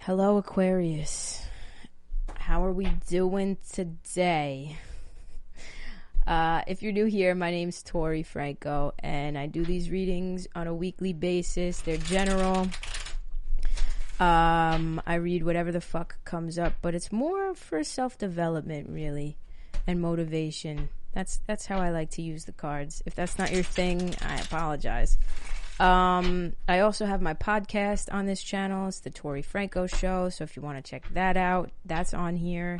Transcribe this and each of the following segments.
Hello, Aquarius. How are we doing today? If you're new here, my name's Tori Franco, and I do these readings on a weekly basis. They're general. I read whatever the fuck comes up, but it's more for self-development, really, and motivation. That's how I like to use the cards. If that's not your thing, I apologize. I also have my podcast on this channel. It's the Tori Franco Show. So if you want to check that out, that's on here.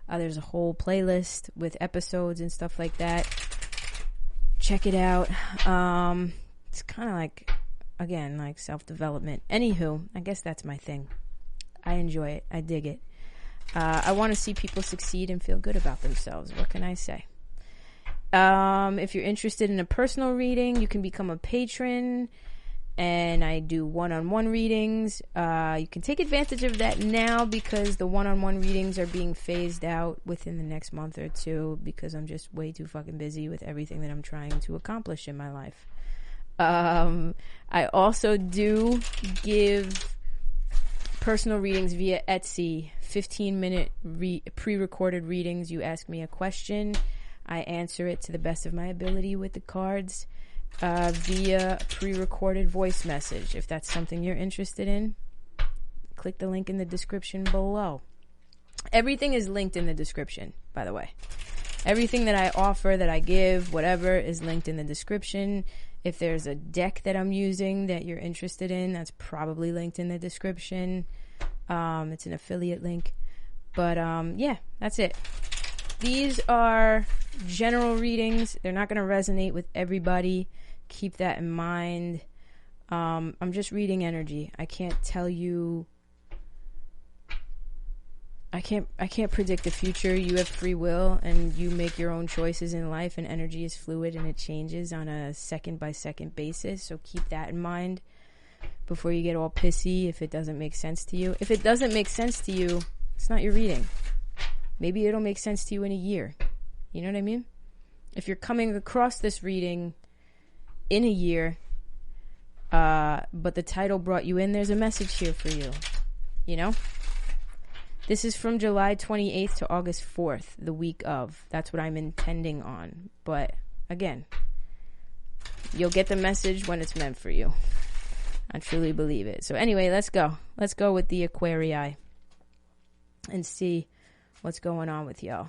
There's a whole playlist with episodes and stuff like that. Check it out. It's kind of like, again, like self-development. Anywho, I guess that's my thing. I enjoy it. I dig it. I want to see people succeed and feel good about themselves. What can I say? If you're interested in a personal reading, you can become a patron, and I do one-on-one readings. You can take advantage of that now because the one-on-one readings are being phased out within the next month or two because I'm just way too fucking busy with everything that I'm trying to accomplish in my life. I also do give personal readings via Etsy, 15-minute pre-recorded readings. You ask me a question, I answer it to the best of my ability with the cards via pre-recorded voice message. If that's something you're interested in, click the link in the description below. Everything is linked in the description, by the way. Everything that I offer, that I give, whatever, is linked in the description. If there's a deck that I'm using that you're interested in, that's probably linked in the description. It's an affiliate link. But yeah, that's it. These are general readings. They're not going to resonate with everybody. Keep that in mind. I'm just reading energy. I can't tell you. I can't predict the future. You have free will and you make your own choices in life, and energy is fluid and it changes on a second by second basis. So keep that in mind before you get all pissy if it doesn't make sense to you. If it doesn't make sense to you, it's not your reading. Maybe it'll make sense to you in a year. You know what I mean? If you're coming across this reading in a year, but the title brought you in, there's a message here for you. You know? This is from July 28th to August 4th, the week of. That's what I'm intending on. But, again, you'll get the message when it's meant for you. I truly believe it. So anyway, let's go. Let's go with the Aquarii and see what's going on with y'all.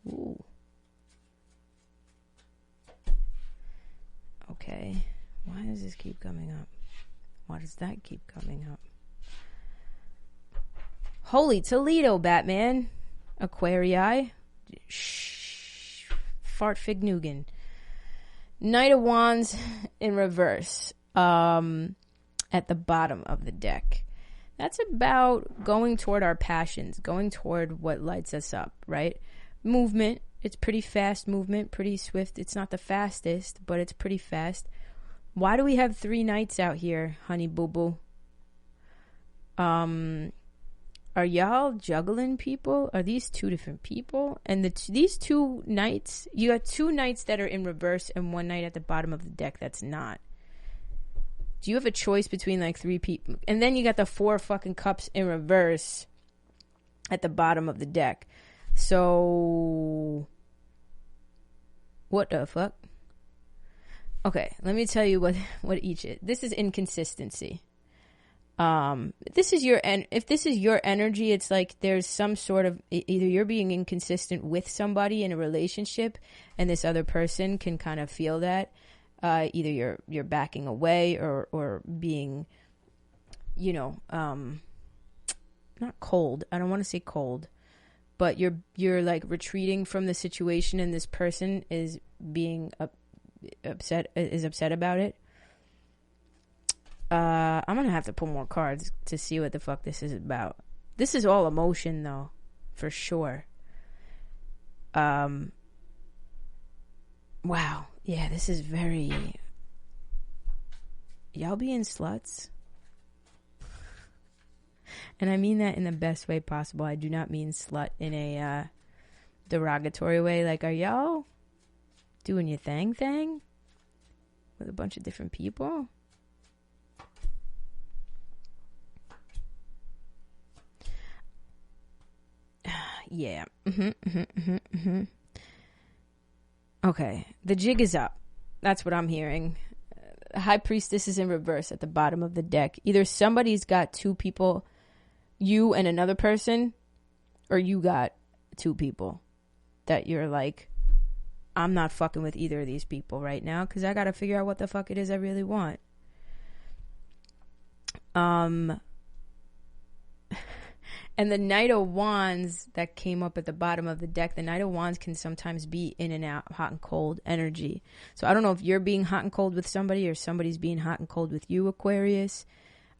Ooh. Okay. Why does this keep coming up? Why does that keep coming up? Holy Toledo, Batman. Aquarii. Shh. Fart Fig Nugan. Knight of Wands in reverse. At the bottom of the deck. That's about going toward our passions, going toward what lights us up, right? Movement. It's pretty fast movement, pretty swift. It's not the fastest, but it's pretty fast. Why do we have 3 knights out here, honey boo boo? Are y'all juggling people? Are these 2 different people? And these 2 knights, you got 2 knights that are in reverse and 1 knight at the bottom of the deck that's not. Do you have a choice between like 3 people? And then you got the 4 fucking cups in reverse at the bottom of the deck. So, what the fuck? Okay, let me tell you what each is. This is inconsistency. If this is your energy, it's like there's some sort of, either you're being inconsistent with somebody in a relationship, and this other person can kind of feel that. Either you're backing away or being, you know, not cold. I don't want to say cold, but you're like retreating from the situation, and this person is being upset about it. I'm gonna have to pull more cards to see what the fuck this is about. This is all emotion, though, for sure. Wow. Yeah, this is very... Y'all being sluts? And I mean that in the best way possible. I do not mean slut in a derogatory way. Like, are y'all doing your thing? with a bunch of different people. Yeah. Okay. The jig is up. That's what I'm hearing. High Priestess is in reverse at the bottom of the deck. Either somebody's got two people, you and another person, or you got two people that you're like, I'm not fucking with either of these people right now because I got to figure out what the fuck it is I really want. And the Knight of Wands that came up at the bottom of the deck, the Knight of Wands can sometimes be in and out, hot and cold energy. So I don't know if you're being hot and cold with somebody or somebody's being hot and cold with you, Aquarius.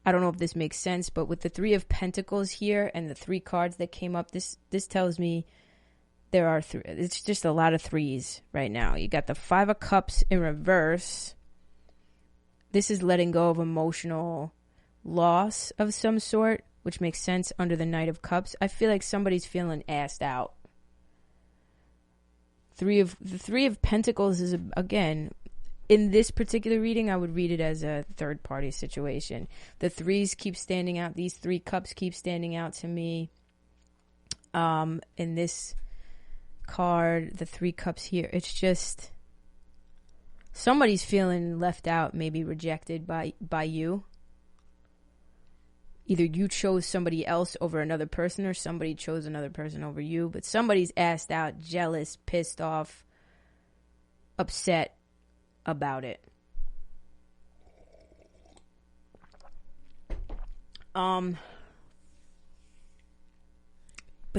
I don't know if this makes sense, but with the Three of Pentacles here and the three cards that came up, this tells me there are three. It's just a lot of threes right now. You got the Five of Cups in reverse. This is letting go of emotional loss of some sort, which makes sense under the Knight of Cups. I feel like somebody's feeling assed out. The Three of Pentacles is, again, in this particular reading, I would read it as a third-party situation. The threes keep standing out. These three cups keep standing out to me. In this card, the three cups here, it's just somebody's feeling left out, maybe rejected by you. Either you chose somebody else over another person or somebody chose another person over you. But somebody's assed out, jealous, pissed off, upset about it. But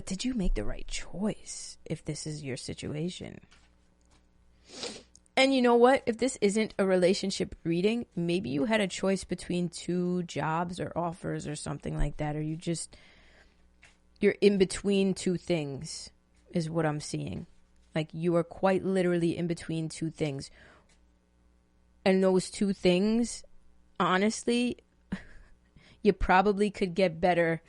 did you make the right choice if this is your situation? And you know what? If this isn't a relationship reading, maybe you had a choice between two jobs or offers or something like that. Or you're in between two things is what I'm seeing. Like you are quite literally in between two things. And those two things, honestly, you probably could get better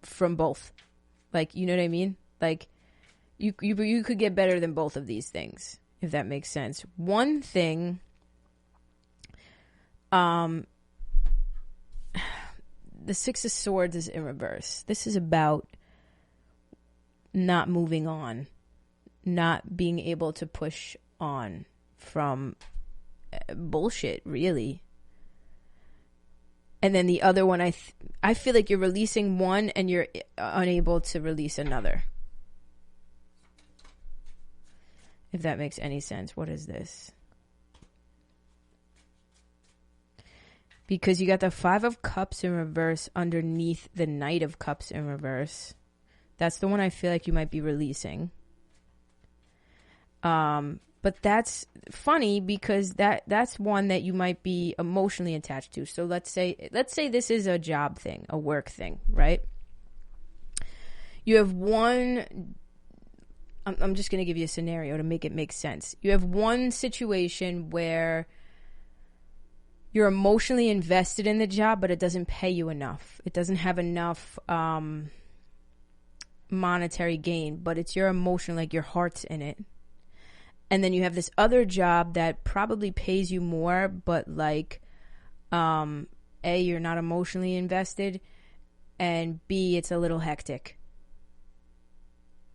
from both. Like, you know what I mean? Like, you could get better than both of these things, if that makes sense. One thing, the Six of Swords is in reverse. This is about not moving on, not being able to push on from bullshit, really. And then the other one, I feel like you're releasing one and you're unable to release another. If that makes any sense. What is this? Because you got the Five of Cups in reverse underneath the Knight of Cups in reverse. That's the one I feel like you might be releasing. But that's funny because that's one that you might be emotionally attached to. So let's say this is a job thing, a work thing, right? You have one. I'm just going to give you a scenario to make it make sense. You have one situation where you're emotionally invested in the job, but it doesn't pay you enough. It doesn't have enough monetary gain, but it's your emotion, like your heart's in it. And then you have this other job that probably pays you more, but like, A, you're not emotionally invested, and B, it's a little hectic.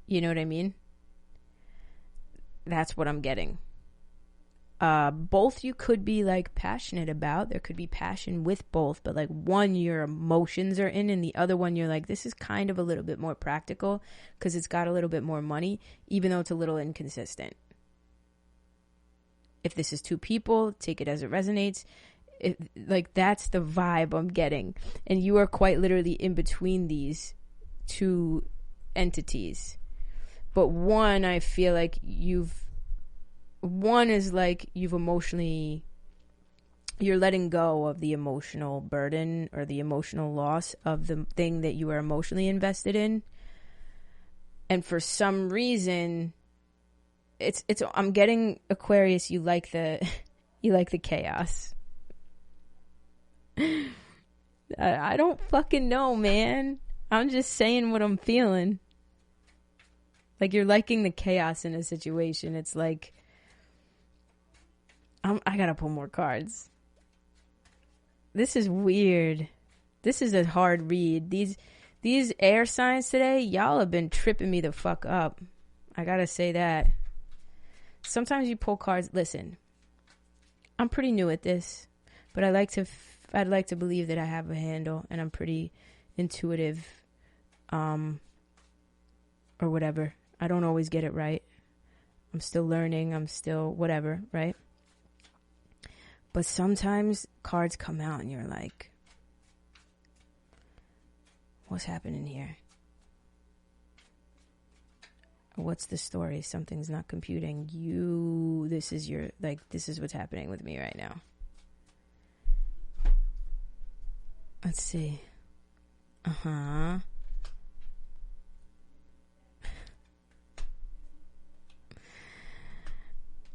You know what I mean? That's what I'm getting. Both you could be like passionate about. There could be passion with both, but like one your emotions are in and the other one you're like, this is kind of a little bit more practical because it's got a little bit more money, even though it's a little inconsistent. If this is two people, take it as it resonates. Like that's the vibe I'm getting. And you are quite literally in between these two entities. But one, I feel like one is like you're letting go of the emotional burden or the emotional loss of the thing that you are emotionally invested in. And for some reason, I'm getting, Aquarius, you like the chaos. I don't fucking know, man. I'm just saying what I'm feeling. Like you're liking the chaos in a situation. It's like I gotta pull more cards. This is weird. This is a hard read. These air signs today, y'all have been tripping me the fuck up. I gotta say that. Sometimes you pull cards. Listen, I'm pretty new at this, but I'd like to believe that I have a handle and I'm pretty intuitive, or whatever. I don't always get it right. I'm still learning. I'm still whatever, right? But sometimes cards come out and you're like, what's happening here? What's the story? Something's not computing. This is what's happening with me right now. Let's see.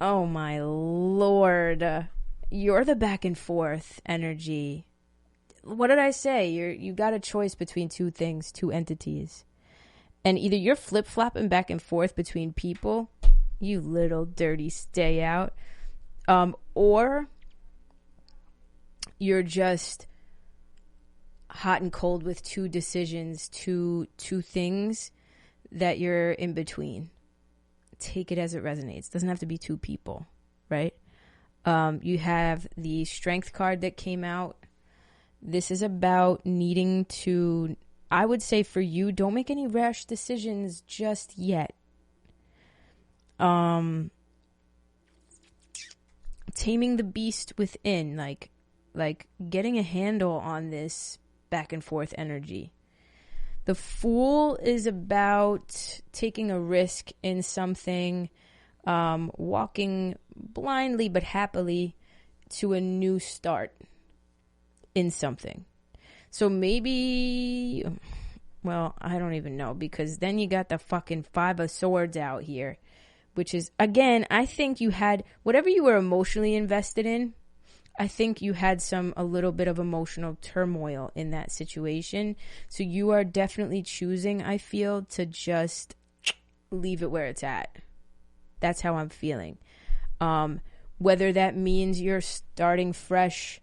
Oh my Lord. You're the back and forth energy. What did I say? You got a choice between two things, two entities. And either you're flip-flopping back and forth between people, you little dirty stay out, or you're just hot and cold with two decisions, two things that you're in between. Take it as it resonates. Doesn't have to be two people, right? You have the Strength card that came out. This is about needing to, I would say for you, don't make any rash decisions just yet. Taming the beast within, like getting a handle on this back and forth energy. The Fool is about taking a risk in something, walking blindly but happily to a new start in something. So maybe, well, I don't even know, because then you got the fucking Five of Swords out here, which is, again, I think you had, whatever you were emotionally invested in, I think you had a little bit of emotional turmoil in that situation. So you are definitely choosing, I feel, to just leave it where it's at. That's how I'm feeling. Whether that means you're starting fresh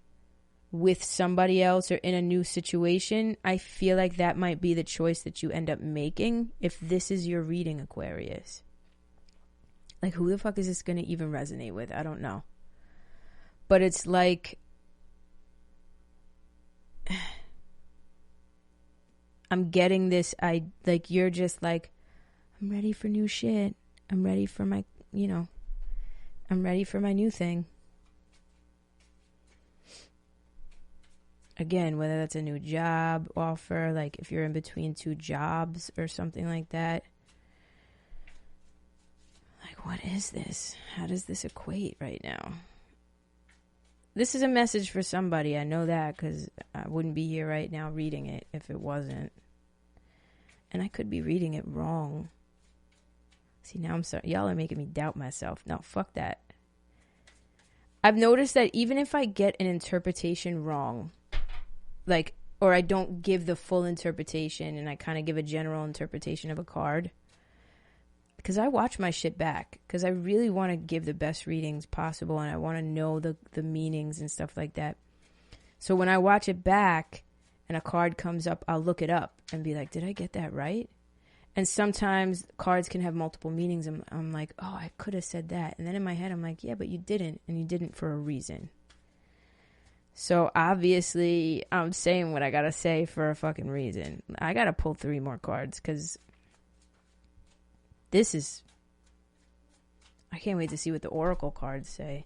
with somebody else or in a new situation, I feel like that might be the choice that you end up making if this is your reading, Aquarius. Like, who the fuck is this going to even resonate with? I don't know. But it's like, I'm getting this, you're just like, I'm ready for new shit. I'm ready for my, I'm ready for my new thing. Again, whether that's a new job offer, like if you're in between two jobs or something like that. Like, what is this? How does this equate right now? This is a message for somebody. I know that because I wouldn't be here right now reading it if it wasn't. And I could be reading it wrong. See, now I'm sorry. Y'all are making me doubt myself. No, fuck that. I've noticed that even if I get an interpretation wrong, or I don't give the full interpretation and I kind of give a general interpretation of a card, because I watch my shit back, because I really want to give the best readings possible and I want to know the meanings and stuff like that. So when I watch it back and a card comes up, I'll look it up and be like, did I get that right? And sometimes cards can have multiple meanings. I'm like, oh, I could have said that. And then in my head, I'm like, yeah, but you didn't. And you didn't for a reason. So obviously, I'm saying what I got to say for a fucking reason. I got to pull 3 more cards because this is... I can't wait to see what the Oracle cards say.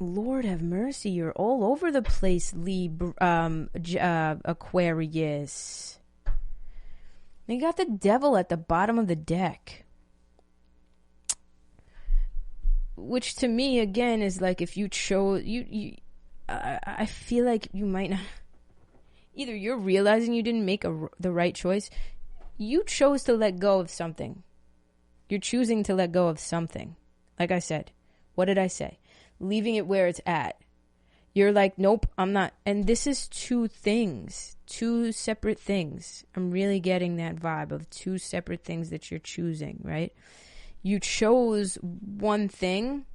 Lord have mercy, you're all over the place, Aquarius. You got the Devil at the bottom of the deck. Which to me, again, is like if you chose... I feel like you might not... Either you're realizing you didn't make the right choice. You chose to let go of something. You're choosing to let go of something. Like I said. What did I say? Leaving it where it's at. You're like, nope, I'm not. And this is 2 things. 2 separate things. I'm really getting that vibe of 2 separate things that you're choosing, right? You chose one thing,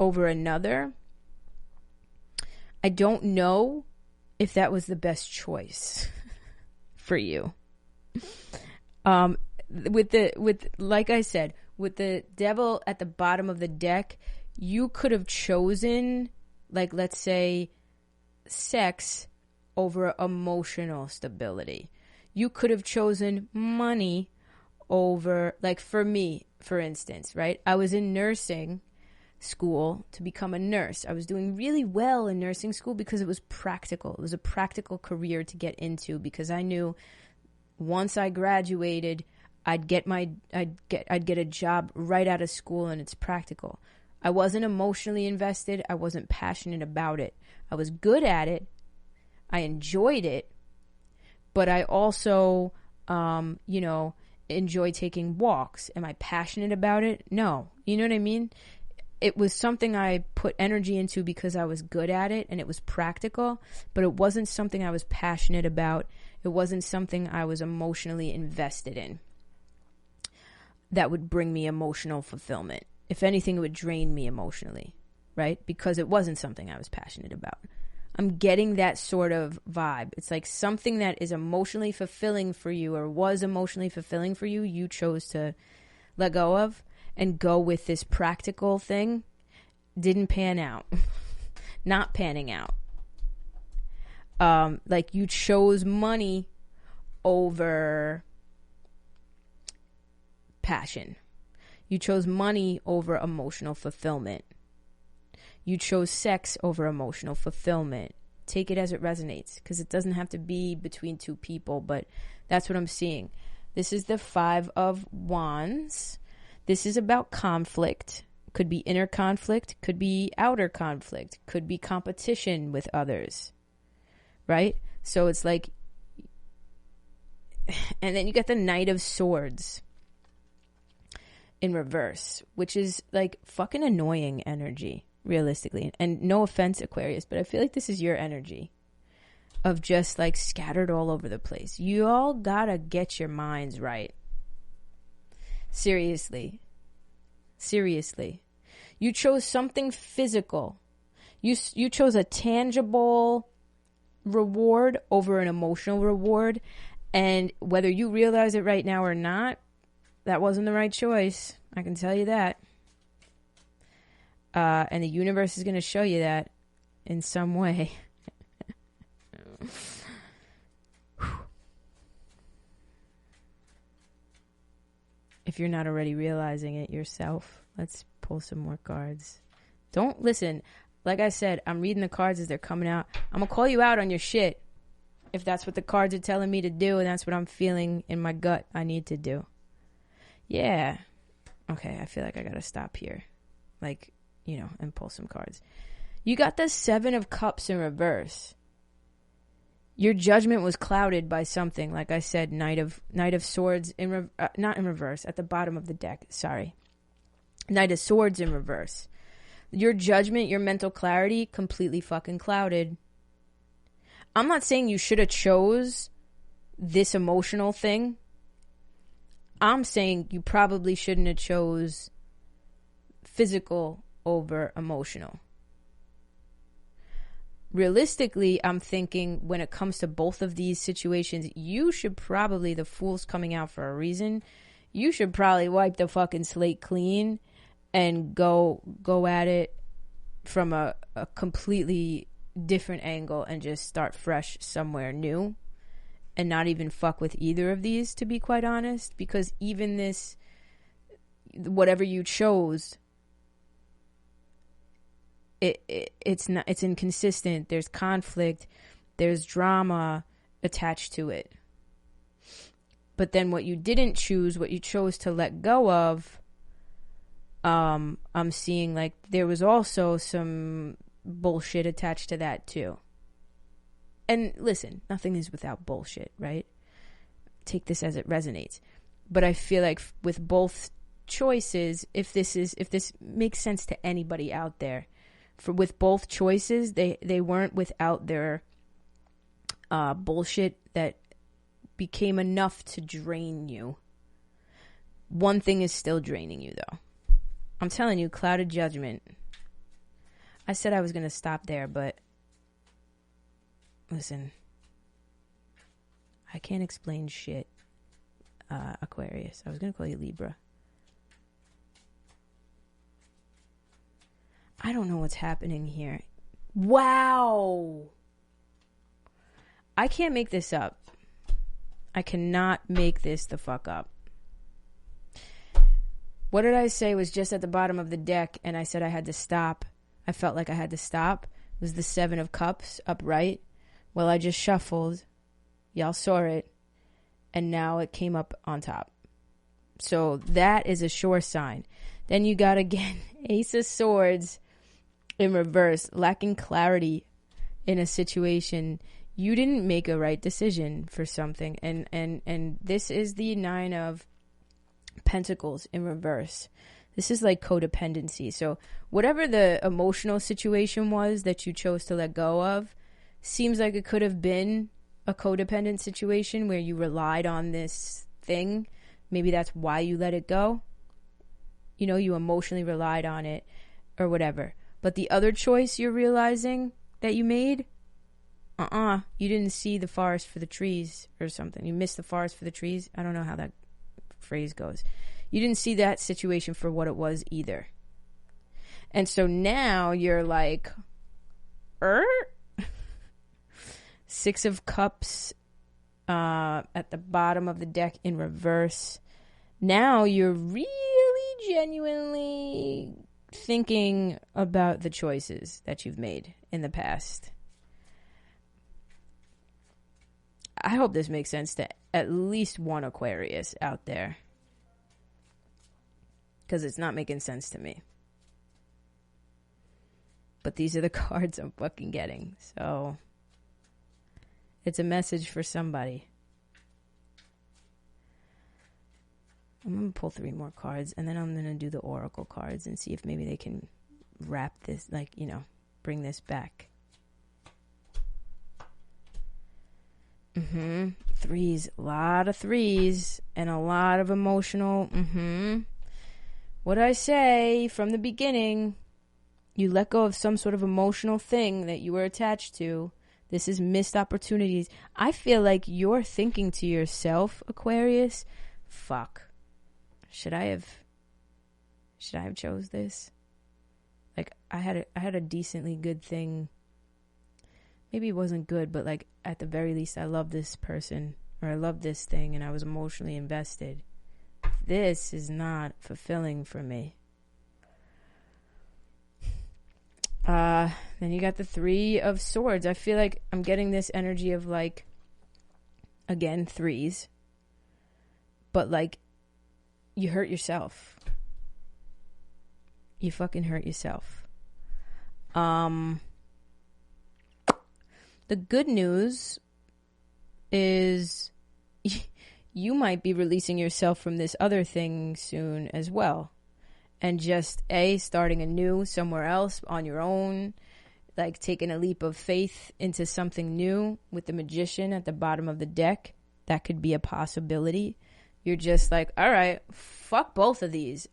over another, I don't know if that was the best choice for you. Like I said, with the devil at the bottom of the deck, you could have chosen, like, let's say, sex over emotional stability. You could have chosen money over, like, for me, for instance, right? I was in nursing school to become a nurse. I was doing really well in nursing school because it was practical. It was a practical career to get into because I knew once I graduated, I'd get a job right out of school, and it's practical. I wasn't emotionally invested. I wasn't passionate about it. I was good at it. I enjoyed it, but I also, enjoy taking walks. Am I passionate about it? No. You know what I mean? It was something I put energy into because I was good at it and it was practical, but it wasn't something I was passionate about. It wasn't something I was emotionally invested in that would bring me emotional fulfillment. If anything, it would drain me emotionally, right? Because it wasn't something I was passionate about. I'm getting that sort of vibe. It's like something that is emotionally fulfilling for you or was emotionally fulfilling for you, you chose to let go of and go with this practical thing. Didn't pan out. Not panning out. Like you chose money over passion. You chose money over emotional fulfillment. You chose sex over emotional fulfillment. Take it as it resonates, because it doesn't have to be between two people, but that's what I'm seeing. This is the 5 of Wands. This is about conflict. Could be inner conflict, could be outer conflict, could be competition with others, right? So it's like, and then you get the Knight of Swords in reverse, which is like fucking annoying energy, realistically. And no offense, Aquarius, but I feel like this is your energy of just like scattered all over the place. You all gotta get your minds right. Seriously. You chose something physical. You chose a tangible reward over an emotional reward. And whether you realize it right now or not, that wasn't the right choice. I can tell you that. And the universe is going to show you that in some way. If you're not already realizing it yourself, let's pull some more cards. Don't listen. Like I said, I'm reading the cards as they're coming out. I'm going to call you out on your shit if that's what the cards are telling me to do and that's what I'm feeling in my gut I need to do. Yeah. Okay, I feel like I got to stop here. Like, and pull some cards. You got the 7 of Cups in reverse. Your judgment was clouded by something. Like I said, Knight of Swords not in reverse, at the bottom of the deck. Sorry. Knight of Swords in reverse. Your judgment, your mental clarity, completely fucking clouded. I'm not saying you should have chose this emotional thing. I'm saying you probably shouldn't have chose physical over emotional. Realistically, I'm thinking when it comes to both of these situations, you should probably, the Fool's coming out for a reason, you should probably wipe the fucking slate clean and go at it from a completely different angle and just start fresh somewhere new and not even fuck with either of these, to be quite honest, because even this, whatever you chose, it's inconsistent. There's conflict, there's drama attached to it. But then what you didn't choose, what you chose to let go of, I'm seeing like there was also some bullshit attached to that too. And listen, nothing is without bullshit, right? Take this as it resonates. But I feel like with both choices, if this makes sense to anybody out there, with both choices, they weren't without their bullshit that became enough to drain you. One thing is still draining you, though. I'm telling you, clouded judgment. I said I was going to stop there, but listen, I can't explain shit, Aquarius. I was going to call you Libra. I don't know what's happening here. Wow. I can't make this up. I cannot make this the fuck up. What did I say was just at the bottom of the deck, and I said I had to stop. I felt like I had to stop. It was the 7 of Cups upright. Well, I just shuffled. Y'all saw it. And now it came up on top. So that is a sure sign. Then you got, again, Ace of Swords in reverse, lacking clarity in a situation. You didn't make a right decision for something. And this is the 9 of Pentacles in reverse. This is like codependency. So whatever the emotional situation was that you chose to let go of, seems like it could have been a codependent situation where you relied on this thing. Maybe that's why you let it go. You know, you emotionally relied on it or whatever. But the other choice you're realizing that you made, you didn't see the forest for the trees or something. You missed the forest for the trees. I don't know how that phrase goes. You didn't see that situation for what it was either. And so now you're like, 6 of Cups at the bottom of the deck in reverse. Now you're really genuinely thinking about the choices that you've made in the past. I hope this makes sense to at least one Aquarius out there, because it's not making sense to me. But these are the cards I'm fucking getting. So it's a message for somebody. I'm going to pull 3 more cards, and then I'm going to do the oracle cards and see if maybe they can wrap this, like, you know, bring this back. Threes. A lot of threes and a lot of emotional. What did I say from the beginning? You let go of some sort of emotional thing that you were attached to. This is missed opportunities. I feel like you're thinking to yourself, Aquarius, fuck. Should I have chose this? Like, I had a decently good thing. Maybe it wasn't good, but like at the very least I love this person, or I love this thing, and I was emotionally invested. This is not fulfilling for me. Then you got the 3 of Swords. I feel like I'm getting this energy of, like, again, threes. But, like, you hurt yourself. You fucking hurt yourself. The good news is you might be releasing yourself from this other thing soon as well. And just, starting anew somewhere else on your own. Like taking a leap of faith into something new with the Magician at the bottom of the deck. That could be a possibility. You're just like, all right, fuck both of these.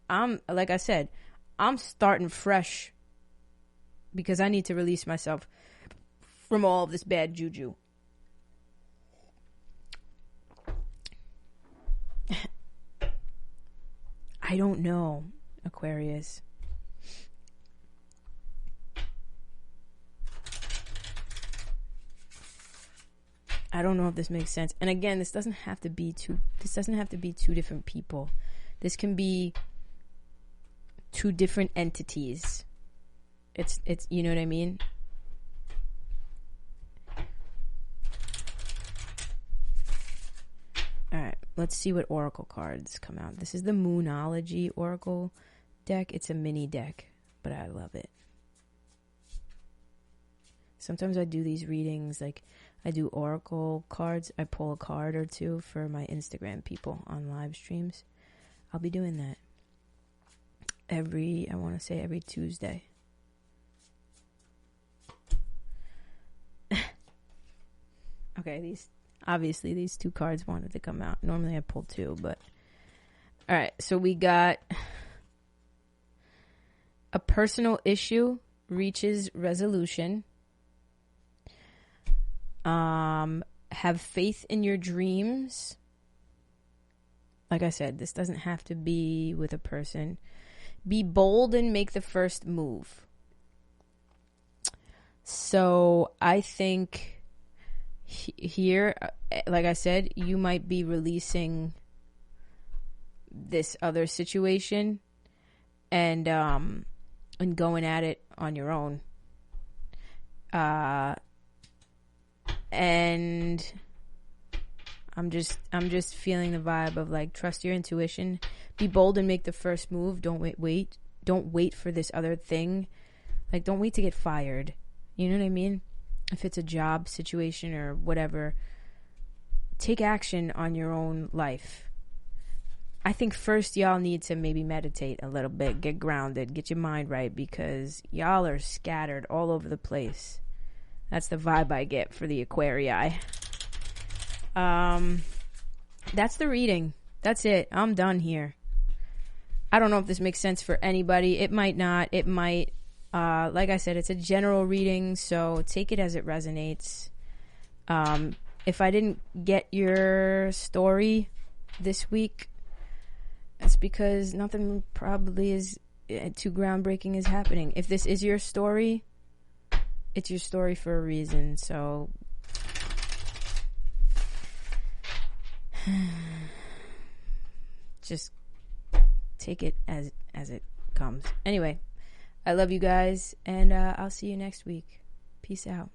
Like I said, I'm starting fresh because I need to release myself from all of this bad juju. I don't know, Aquarius. I don't know if this makes sense. And again, this doesn't have to be two different people. This can be 2 different entities. It's you know what I mean? All right, let's see what oracle cards come out. This is the Moonology Oracle deck. It's a mini deck, but I love it. Sometimes I do these readings, like I do oracle cards. I pull a card or 2 for my Instagram people on live streams. I'll be doing that every Tuesday. Okay, these 2 cards wanted to come out. Normally I pull 2, but all right, so we got a personal issue reaches resolution. Have faith in your dreams. Like I said, this doesn't have to be with a person. Be bold and make the first move. So I think here, like I said, you might be releasing this other situation and going at it on your own. And I'm just feeling the vibe of like, trust your intuition, be bold and make the first move. Don't wait for this other thing. Like, don't wait to get fired. You know what I mean? If it's a job situation or whatever, take action on your own life. I think first y'all need to maybe meditate a little bit, get grounded, get your mind right, because y'all are scattered all over the place. That's the vibe I get for the Aquarii. That's the reading. That's it. I'm done here. I don't know if this makes sense for anybody. It might not. It might. Like I said, it's a general reading, so take it as it resonates. If I didn't get your story this week, it's because nothing probably is too groundbreaking is happening. If this is your story, it's your story for a reason. So just take it as it comes. Anyway, I love you guys, and I'll see you next week. Peace out.